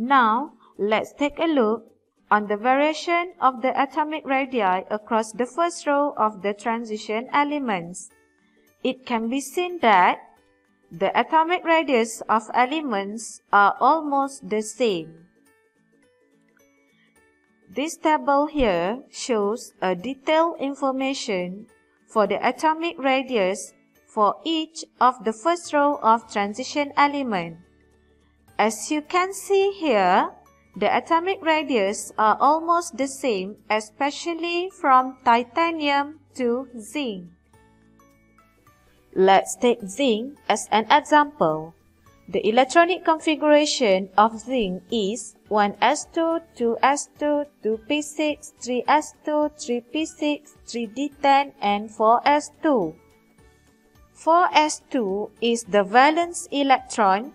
Now, let's take a look on the variation of the atomic radii across the first row of the transition elements. It can be seen that the atomic radius of elements are almost the same. This table here shows a detailed information for the atomic radius for each of the first row of transition element. As you can see here, the atomic radius are almost the same, especially from titanium to zinc. Let's take zinc as an example. The electronic configuration of zinc is 1s2, 2s2, 2p6, 3s2, 3p6, 3d10, and 4s2. 4s2 is the valence electron,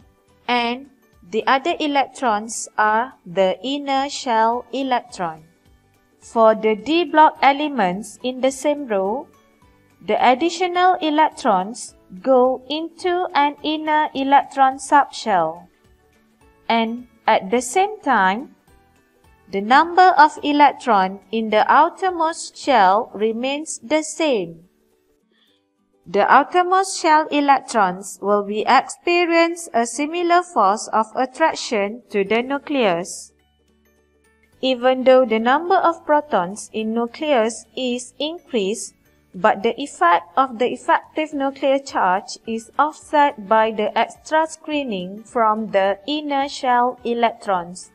and the other electrons are the inner shell electron. For the d block elements in the same row, the additional electrons go into an inner electron subshell, and at the same time, the number of electrons in the outermost shell remains the same. The outermost shell electrons will be experience a similar force of attraction to the nucleus. Even though the number of protons in nucleus is increased, but the effect of the effective nuclear charge is offset by the extra screening from the inner shell electrons,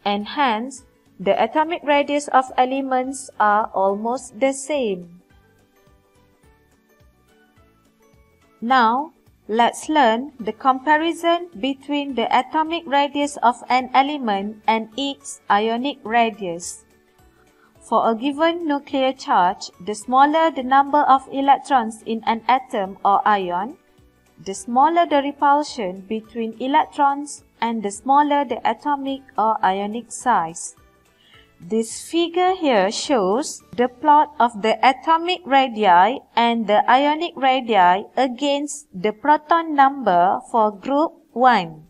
and hence the atomic radius of elements are almost the same. Now, let's learn the comparison between the atomic radius of an element and its ionic radius. For a given nuclear charge, the smaller the number of electrons in an atom or ion, the smaller the repulsion between electrons and the smaller the atomic or ionic size. This figure here shows the plot of the atomic radii and the ionic radii against the proton number for group 1.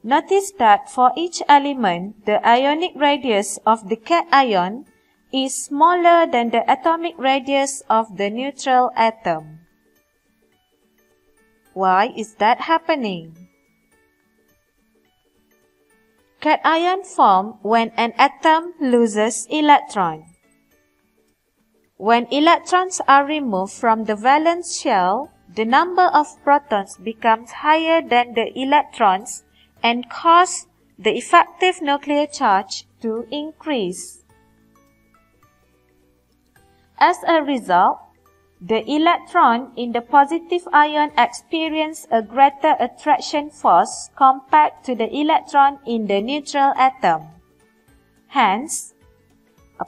Notice that for each element, the ionic radius of the cation is smaller than the atomic radius of the neutral atom. Why is that happening? Cation form when an atom loses electron. When electrons are removed from the valence shell, the number of protons becomes higher than the electrons and cause the effective nuclear charge to increase. As a result, the electron in the positive ion experience a greater attraction force compared to the electron in the neutral atom. Hence,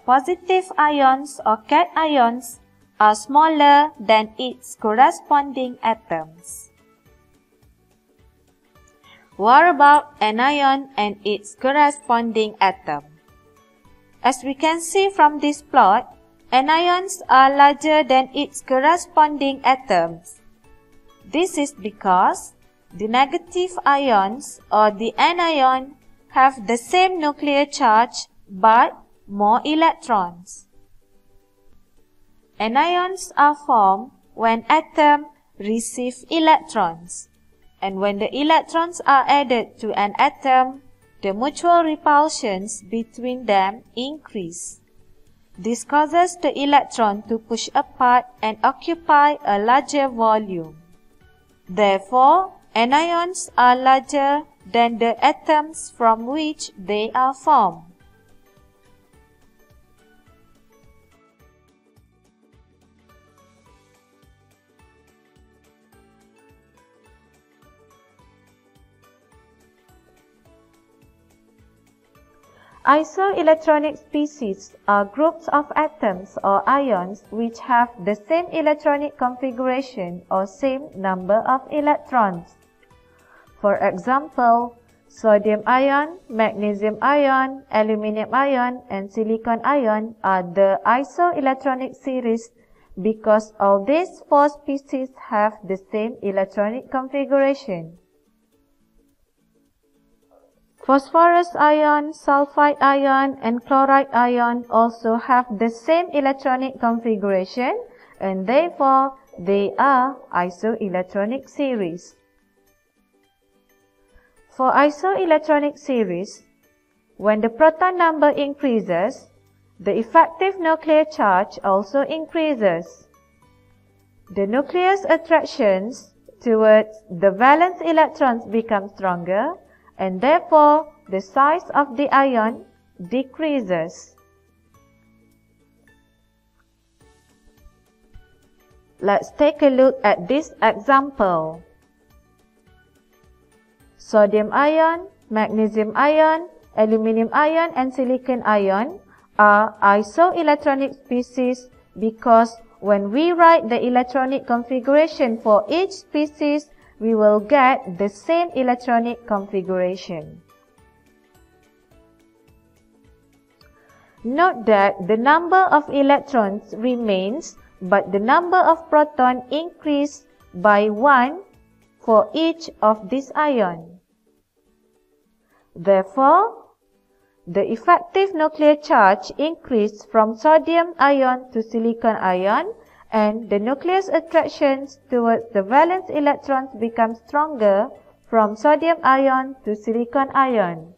positive ions or cations are smaller than its corresponding atoms. What about anion and its corresponding atom? As we can see from this plot, anions are larger than its corresponding atoms. This is because the negative ions or the anion have the same nuclear charge but more electrons. Anions are formed when atoms receive electrons, and when the electrons are added to an atom, the mutual repulsions between them increase. This causes the electron to push apart and occupy a larger volume. Therefore, anions are larger than the atoms from which they are formed. Isoelectronic species are groups of atoms or ions which have the same electronic configuration or same number of electrons. For example, sodium ion, magnesium ion, aluminium ion, and silicon ion are the isoelectronic series because all these four species have the same electronic configuration. Phosphorus ion, sulfide ion, and chloride ion also have the same electronic configuration, and therefore they are isoelectronic series. For isoelectronic series, when the proton number increases, the effective nuclear charge also increases. The nucleus attractions towards the valence electrons become stronger, and therefore the size of the ion decreases. Let's take a look at this example. Sodium ion, magnesium ion, aluminium ion, and silicon ion are isoelectronic species because when we write the electronic configuration for each species, we will get the same electronic configuration. Note that the number of electrons remains, but the number of protons increase by 1 for each of these ions. Therefore, the effective nuclear charge increased from sodium ion to silicon ion, and the nucleus attractions towards the valence electrons become stronger from sodium ion to silicon ion.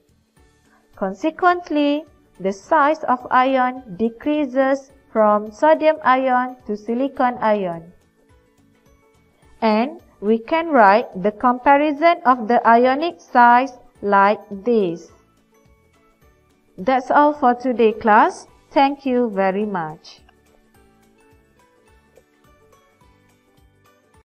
Consequently, the size of ion decreases from sodium ion to silicon ion. And we can write the comparison of the ionic size like this. That's all for today, class. Thank you very much.